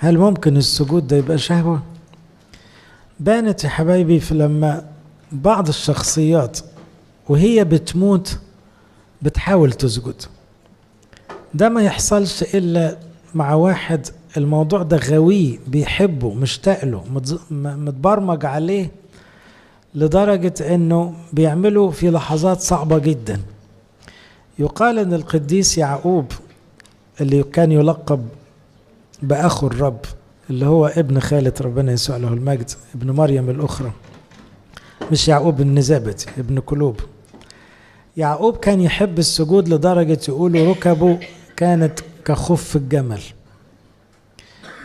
هل ممكن السجود ده يبقى شهوة؟ بانت يا حبايبي في لما بعض الشخصيات وهي بتموت بتحاول تسجد. ده ما يحصلش إلا مع واحد الموضوع ده غاويه بيحبه مشتاق له متبرمج عليه لدرجة انه بيعمله في لحظات صعبة جدا. يقال ان القديس يعقوب اللي كان يلقب بأخو الرب، اللي هو ابن خالة ربنا يسوع له المجد، ابن مريم الأخرى، مش يعقوب النزابتي ابن كلوب. يعقوب كان يحب السجود لدرجة يقولوا ركبه كانت كخف الجمل،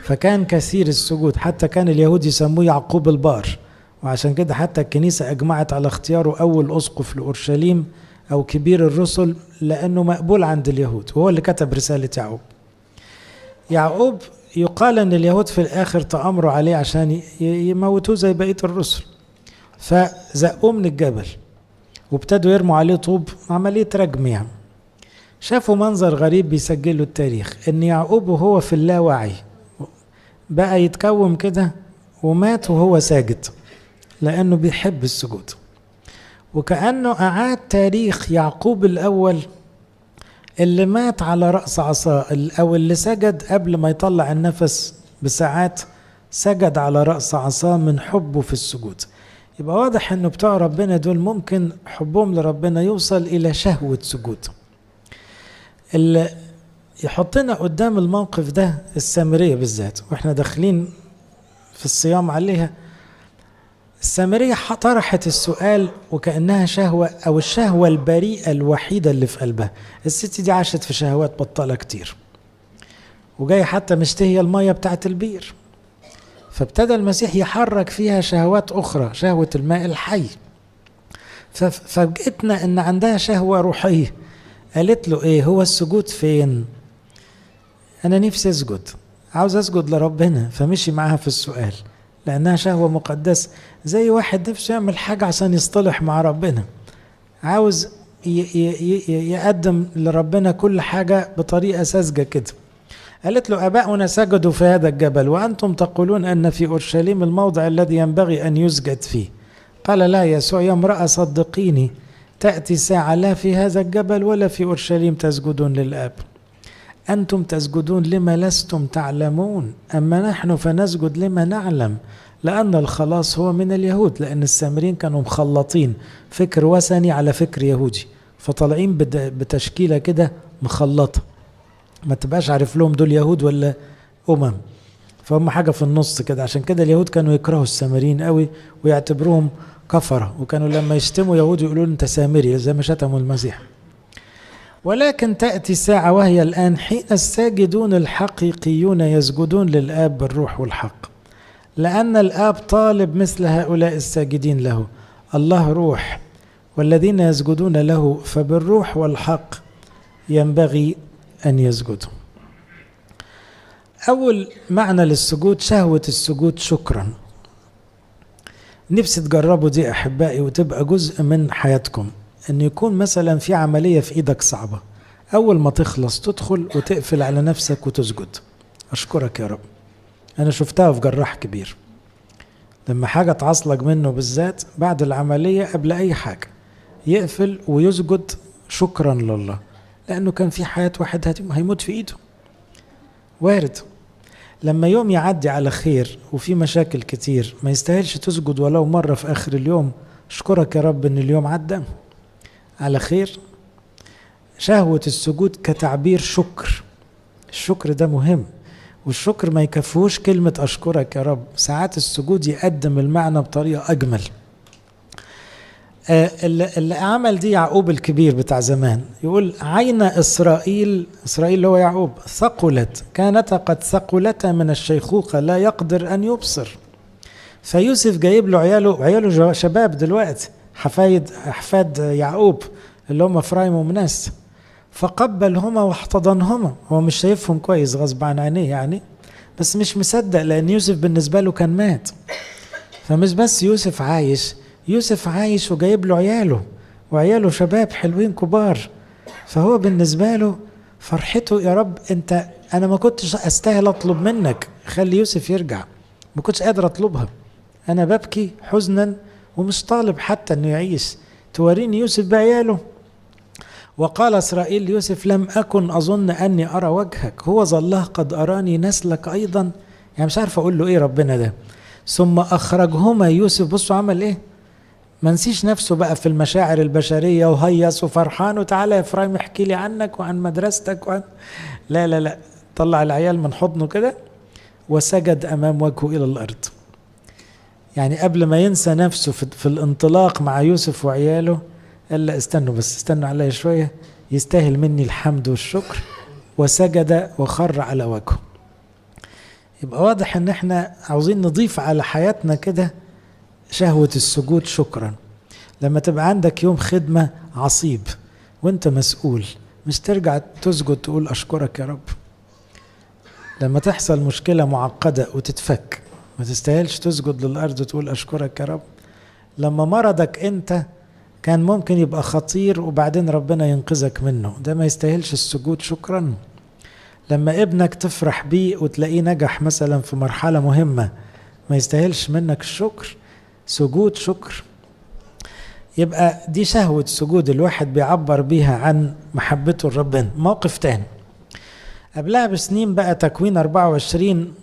فكان كثير السجود، حتى كان اليهود يسموه يعقوب البار، وعشان كده حتى الكنيسة أجمعت على اختياره أول أسقف لأورشليم أو كبير الرسل، لأنه مقبول عند اليهود، وهو اللي كتب رسالة يعقوب. يعقوب يقال أن اليهود في الآخر تأمروا عليه عشان يموتوه زي بقية الرسل، فزقوه من الجبل وابتدوا يرموا عليه طوب، عملية رجم يعني. شافوا منظر غريب بيسجله التاريخ، ان يعقوب وهو في اللاوعي بقى يتكوم كده ومات وهو ساجد لأنه بيحب السجود. وكأنه أعاد تاريخ يعقوب الأول اللي مات على رأس عصا، أو اللي سجد قبل ما يطلع النفس بساعات، سجد على رأس عصا من حبه في السجود. يبقى واضح انه بتوع ربنا دول ممكن حبهم لربنا يوصل الى شهوة سجود. اللي يحطنا قدام الموقف ده السامرية بالذات، واحنا داخلين في الصيام عليها. السامرية طرحت السؤال وكأنها شهوة، او الشهوة البريئة الوحيدة اللي في قلبها. الست دي عاشت في شهوات بطالة كتير، وجاي حتى مشتهية المية بتاعت البير، فابتدى المسيح يحرك فيها شهوات أخرى، شهوة الماء الحي. ففاجئتنا أن عندها شهوة روحية. قالت له إيه هو السجود فين؟ أنا نفسي أسجد، عاوز أسجد لربنا. فمشي معاها في السؤال لأنها شهوة مقدسة، زي واحد نفسه يعمل حاجة عشان يصطلح مع ربنا، عاوز يقدم لربنا كل حاجة بطريقة ساذجة كده. قالت له أباؤنا سجدوا في هذا الجبل وأنتم تقولون أن في أورشليم الموضع الذي ينبغي أن يسجد فيه. قال لا يسوع يا امرأة صدقيني، تأتي ساعة لا في هذا الجبل ولا في أورشليم تسجدون للآب. أنتم تسجدون لما لستم تعلمون، أما نحن فنسجد لما نعلم، لأن الخلاص هو من اليهود. لأن السامريين كانوا مخلطين فكر وثني على فكر يهودي، فطالعين بتشكيلة كده مخلطة، ما تبقاش عارف لهم دول يهود ولا فهم حاجة في النص كده. عشان كده اليهود كانوا يكرهوا السامريين قوي ويعتبروهم كفرة، وكانوا لما يشتموا يهود يقولوا انت سامري زي ما شتموا المسيح. ولكن تأتي ساعة وهي الآن حين الساجدون الحقيقيون يسجدون للآب بالروح والحق، لأن الآب طالب مثل هؤلاء الساجدين له. الله روح، والذين يسجدون له فبالروح والحق ينبغي أن يسجدوا. أول معنى للسجود شهوة السجود شكرا. نفسي تجربوا دي أحبائي وتبقى جزء من حياتكم، أن يكون مثلا في عملية في إيدك صعبة، أول ما تخلص تدخل وتقفل على نفسك وتسجد. أشكرك يا رب. أنا شفتها في جراح كبير، لما حاجة تعصلك منه بالذات بعد العملية قبل أي حاجة يقفل ويسجد شكرا لله، لأنه كان في حياة واحد هيموت في إيده، وارد. لما يوم يعدي على خير وفي مشاكل كتير ما يستاهلش تسجد ولو مرة في آخر اليوم، أشكرك يا رب إن اليوم عدى على خير. شهوة السجود كتعبير شكر. الشكر ده مهم، والشكر ما يكفوش كلمة أشكرك يا رب، ساعات السجود يقدم المعنى بطريقة أجمل. اللي عمل دي يعقوب الكبير بتاع زمان، يقول عين إسرائيل اللي هو يعقوب ثقلت، كانت قد ثقلتا من الشيخوخة لا يقدر أن يبصر. فيوسف جايب له عياله شباب دلوقتي، أحفاد يعقوب اللي هم إفرايم ومناس، فقبلهما واحتضنهما. هو مش شايفهم كويس غصب عن عينيه يعني، بس مش مصدق لأن يوسف بالنسبة له كان مات. فمش بس يوسف عايش وجايب له عياله، وعياله شباب حلوين كبار، فهو بالنسبة له فرحته يا رب انت، انا ما كنتش استاهل اطلب منك خلي يوسف يرجع، ما كنتش قادر اطلبها، انا ببكي حزنا ومش طالب حتى انه يعيش، توريني يوسف بعياله. وقال اسرائيل ليوسف لم اكن اظن اني ارى وجهك، هو الله قد اراني نسلك ايضا. يعني مش عارف اقول له ايه ربنا ده. ثم اخرجهما يوسف، بصوا عمل ايه، ما نسيش نفسه بقى في المشاعر البشريه وهيص وفرحان وتعالى يا افرايم احكي لي عنك وعن مدرستك لا لا لا، طلع العيال من حضنه كده وسجد امام وجهه الى الارض. يعني قبل ما ينسى نفسه في الانطلاق مع يوسف وعياله قال لا استنوا بس، استنوا عليا شويه، يستاهل مني الحمد والشكر، وسجد وخر على وجهه. يبقى واضح ان احنا عاوزين نضيف على حياتنا كده شهوة السجود شكرا. لما تبقى عندك يوم خدمة عصيب وانت مسؤول، مش ترجع تسجد تقول اشكرك يا رب؟ لما تحصل مشكلة معقدة وتتفك، ما تستاهلش تسجد للأرض وتقول اشكرك يا رب؟ لما مرضك انت كان ممكن يبقى خطير وبعدين ربنا ينقذك منه، ده ما يستاهلش السجود شكرا؟ لما ابنك تفرح بيه وتلاقيه نجح مثلا في مرحلة مهمة، ما يستاهلش منك الشكر؟ سجود شكر. يبقى دي شهوة سجود الواحد بيعبر بيها عن محبته لربنا. موقف تاني قبلها بسنين بقى، تكوين 24،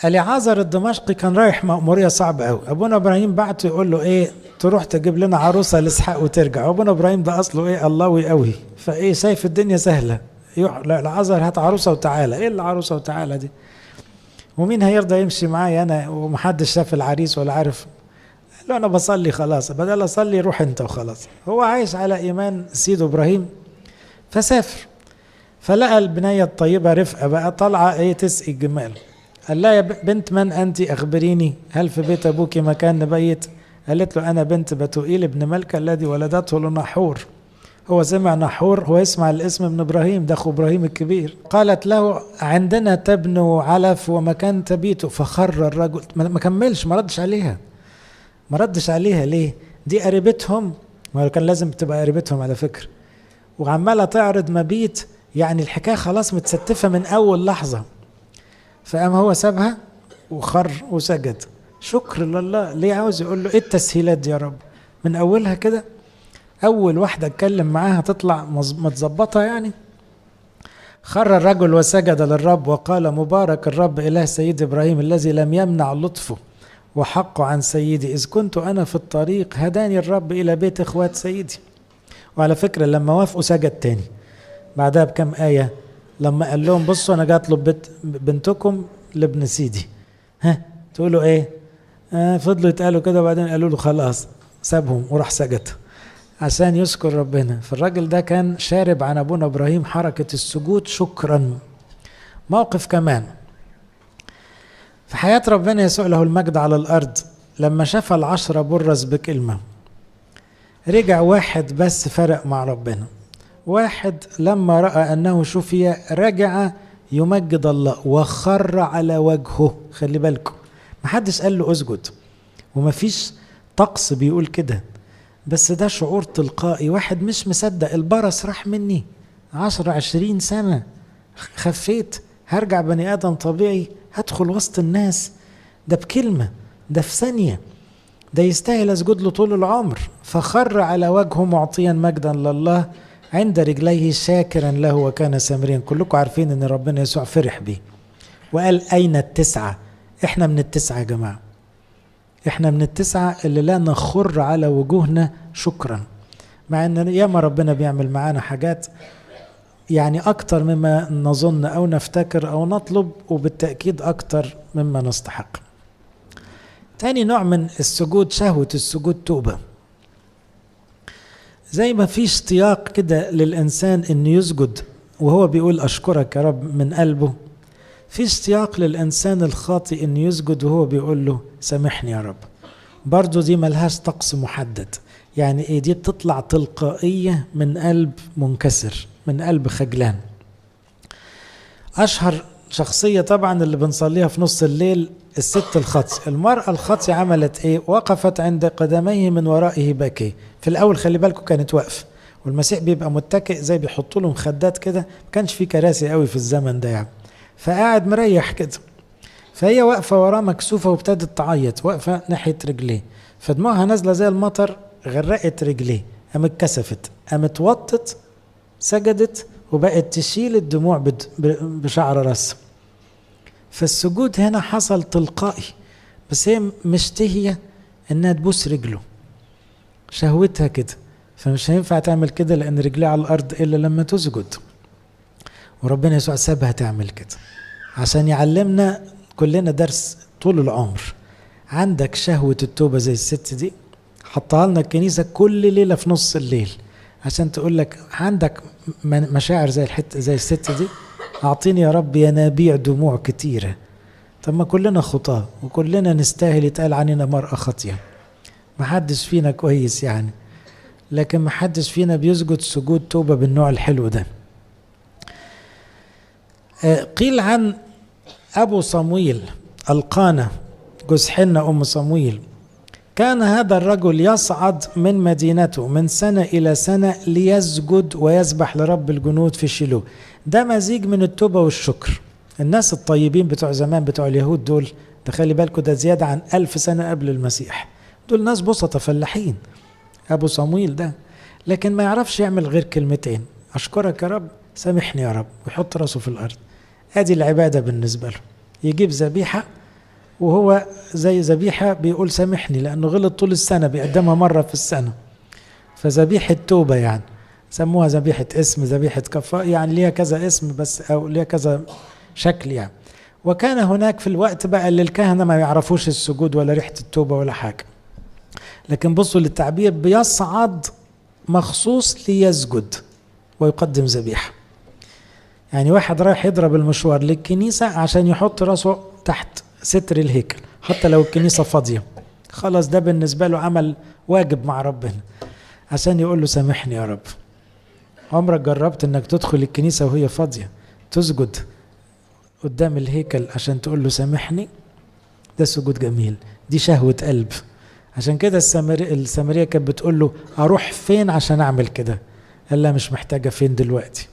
اليعازر الدمشقي كان رايح مأمورية صعبة قوي، ابونا ابراهيم بعته يقول له ايه، تروح تجيب لنا عروسة لإسحاق وترجع. ابونا ابراهيم ده اصله ايه، اللهوي قوي، فايه شايف الدنيا سهلة، العازر هات عروسة وتعالى. ايه العروسة وتعالى دي؟ ومين هيرضى يمشي معايا انا ومحدش شاف العريس ولا عارف؟ قال له انا بصلي خلاص، بدل اصلي روح انت وخلاص. هو عايش على ايمان سيده ابراهيم. فسافر، فلقى البنية الطيبة رفقة بقى طالعة ايه تسقي الجمال. قال لها يا بنت من انت، اخبريني هل في بيت ابوك مكان نبيت؟ قالت له انا بنت بتوئيل ابن ملكة الذي ولدته لنحور. هو سمع نحور، هو يسمع الاسم من ابراهيم، ده اخو ابراهيم الكبير. قالت له عندنا تبنو علف ومكان تبيته. فخر الرجل، ما كملش، ما ردش عليها ليه؟ دي قريبتهم، ما كان لازم تبقى قريبتهم على فكرة، وعمالة تعرض مبيت، يعني الحكاية خلاص متستفة من اول لحظة. فقام هو سابها وخر وسجد شكر لله. ليه؟ عاوز يقول له ايه التسهيلات دي يا رب من اولها كده؟ اول واحدة اتكلم معاها تطلع متظبطة يعني. خر الرجل وسجد للرب وقال مبارك الرب اله سيد ابراهيم الذي لم يمنع لطفه وحقه عن سيدي، اذ كنت انا في الطريق هداني الرب الى بيت اخوات سيدي. وعلى فكرة لما وافقوا سجد تاني بعدها بكم آية، لما قال لهم بصوا انا جاي اطلب بنتكم لابن سيدي، ها تقولوا ايه؟ فضلوا يتقالوا كده وبعدين قالوا له خلاص، سابهم وراح سجد عشان يشكر ربنا. فالراجل ده كان شارب عن ابونا ابراهيم حركة السجود شكرا. موقف كمان في حياة ربنا يسوع له المجد على الارض، لما شاف 10 برص بكلمة، رجع واحد بس فرق مع ربنا. واحد لما رأى أنه شفي رجع يمجد الله وخر على وجهه. خلي بالكم، محدش قال له اسجد ومفيش طقس بيقول كده، بس ده شعور تلقائي. واحد مش مصدق، البرص راح مني 10-20 سنة، خفيت، هرجع بني آدم طبيعي، هدخل وسط الناس، ده بكلمة، ده في ثانية، ده يستاهل اسجد له طول العمر. فخر على وجهه معطيا مجدا لله عند رجليه شاكرا له وكان سامريا. كلكم عارفين ان ربنا يسوع فرح بيه وقال اين ال9؟ احنا من ال9 يا جماعة، احنا من ال9 اللي لا نخر على وجوهنا شكرا، مع ان ياما ربنا بيعمل معانا حاجات يعني اكتر مما نظن او نفتكر او نطلب، وبالتأكيد اكتر مما نستحق. تاني نوع من السجود شهوة السجود توبة. زي ما في اشتياق كده للإنسان إنه يسجد وهو بيقول أشكرك يا رب من قلبه، في اشتياق للإنسان الخاطئ إنه يسجد وهو بيقول له سامحني يا رب. برضو دي ملهاش طقس محدد، يعني إيه، دي بتطلع تلقائية من قلب منكسر، من قلب خجلان. أشهر شخصية طبعا اللي بنصليها في نص الليل الست الخاطئة. المرأة الخاطئة عملت ايه؟ وقفت عند قدميه من ورائه بكي. في الاول خلي بالكم كانت واقفة والمسيح بيبقى متكئ زي بيحطوا له مخدات كده، ما كانش في كراسي قوي في الزمن ده يعني، فقاعد مريح كده. فهي واقفة وراه مكسوفة وابتدت تعيط، واقفة ناحية رجليه، فدموعها نازلة زي المطر غرقت رجليه، قامت كسفت، قامت وطت، سجدت وبقت تشيل الدموع بشعر راسها. فالسجود هنا حصل تلقائي، بس هي مشتهية انها تبوس رجله، شهوتها كده، فمش هينفع تعمل كده لان رجلها على الارض الا لما تسجد. وربنا يسوع سابها تعمل كده عشان يعلمنا كلنا درس طول العمر. عندك شهوة التوبة زي الست دي، حطها لنا الكنيسة كل ليلة في نص الليل عشان تقول لك عندك مشاعر زي زي الست دي، اعطيني يا رب ينابيع دموع كتيرة. طب ما كلنا خطاة وكلنا نستاهل يتقال عننا مرأة خاطية، محدش فينا كويس يعني، لكن محدش فينا بيسجد سجود توبة بالنوع الحلو ده. قيل عن أبو صمويل القانا جوز حنة أم صمويل، كان هذا الرجل يصعد من مدينته من سنة إلى سنة ليسجد ويسبح لرب الجنود في شيلوه. ده مزيج من التوبة والشكر. الناس الطيبين بتوع زمان بتوع اليهود دول، ده خلي بالكم ده زيادة عن 1000 سنة قبل المسيح، دول ناس بسطة فلاحين أبو صمويل ده، لكن ما يعرفش يعمل غير كلمتين: أشكرك يا رب، سامحني يا رب، ويحط راسه في الأرض. ادي العبادة بالنسبة له. يجيب ذبيحة وهو زي ذبيحة بيقول سامحني، لأنه غلط طول السنة، بيقدمها مرة في السنة، فذبيحة توبة يعني، سموها ذبيحة اسم، ذبيحة كفار، يعني ليها كذا اسم بس، أو ليها كذا شكل يعني. وكان هناك في الوقت بقى اللي الكهنة ما يعرفوش السجود ولا ريحة التوبة ولا حاجة، لكن بصوا للتعبير، بيصعد مخصوص ليسجد ويقدم ذبيحة. يعني واحد رايح يضرب المشوار للكنيسة عشان يحط راسه تحت ستر الهيكل، حتى لو الكنيسة فاضية، خلاص ده بالنسبة له عمل واجب مع ربنا عشان يقول له سامحني يا رب. عمرك جربت انك تدخل الكنيسة وهي فاضية تسجد قدام الهيكل عشان تقول له سامحني؟ ده سجود جميل، دي شهوة قلب. عشان كده السامرية كانت بتقول له اروح فين عشان اعمل كده؟ قال لها مش محتاجة فين دلوقتي،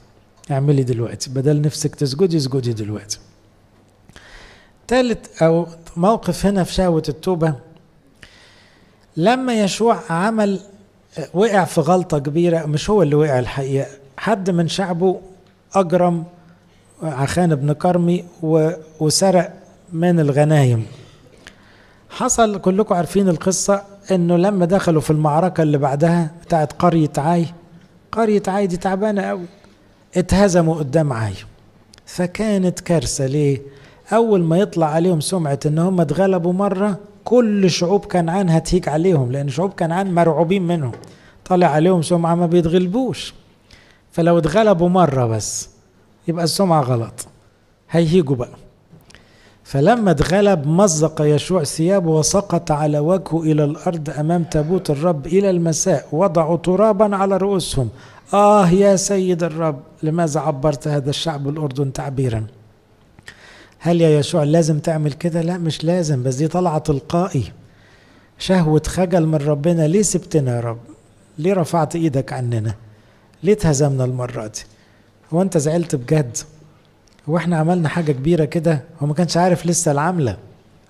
اعملي دلوقتي، بدل نفسك تسجدي اسجدي دلوقتي. ثالث او موقف هنا في شهوة التوبة، لما يشوع وقع في غلطة كبيرة، مش هو اللي وقع الحقيقة، حد من شعبه أجرم عخان بن كرمي وسرق من الغنايم. حصل كلكم عارفين القصة، انه لما دخلوا في المعركة اللي بعدها بتاعت قرية عاي دي تعبانة قوي، اتهزموا قدام عاي، فكانت كارثة. ليه؟ اول ما يطلع عليهم سمعة ان هم اتغلبوا مرة، كل شعوب كنعان هتهيج عليهم، لان شعوب كنعان مرعوبين منهم، طلع عليهم سمعة ما بيتغلبوش، فلو اتغلبوا مرة بس يبقى السمعة غلط، هيهيجوا بقى. فلما اتغلب مزق يشوع ثيابه وسقط على وجهه إلى الأرض أمام تابوت الرب إلى المساء، وضعوا ترابا على رؤوسهم. يا سيد الرب، لماذا عبرت هذا الشعب الأردن تعبيرا؟ هل يا يشوع لازم تعمل كده؟ لا مش لازم، بس دي طلعة تلقائي، شهوة خجل من ربنا. ليه سبتنا يا رب؟ ليه رفعت ايدك عننا؟ ليه اتهزمنا المرة دي؟ هو انت زعلت بجد؟ هو احنا عملنا حاجة كبيرة كده؟ هو ما كانش عارف لسه العملة،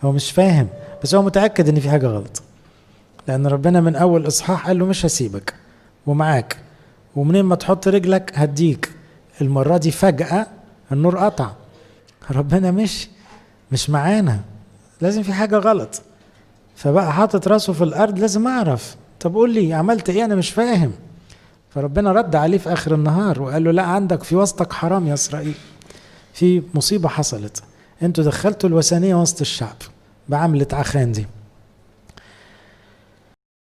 هو مش فاهم، بس هو متأكد ان في حاجة غلط، لان ربنا من اول اصحاح قال له مش هسيبك ومعاك، ومنين ما تحط رجلك هديك. المرة دي فجأة النور قطع، ربنا مش معانا، لازم في حاجة غلط. فبقى حاطط راسه في الارض، لازم اعرف، طب قول لي عملت ايه، انا مش فاهم. فربنا رد عليه في اخر النهار وقال له لا، عندك في وسطك حرام يا اسرائيل، في مصيبة حصلت، انتوا دخلتوا الوثنية وسط الشعب بعملة عخان دي.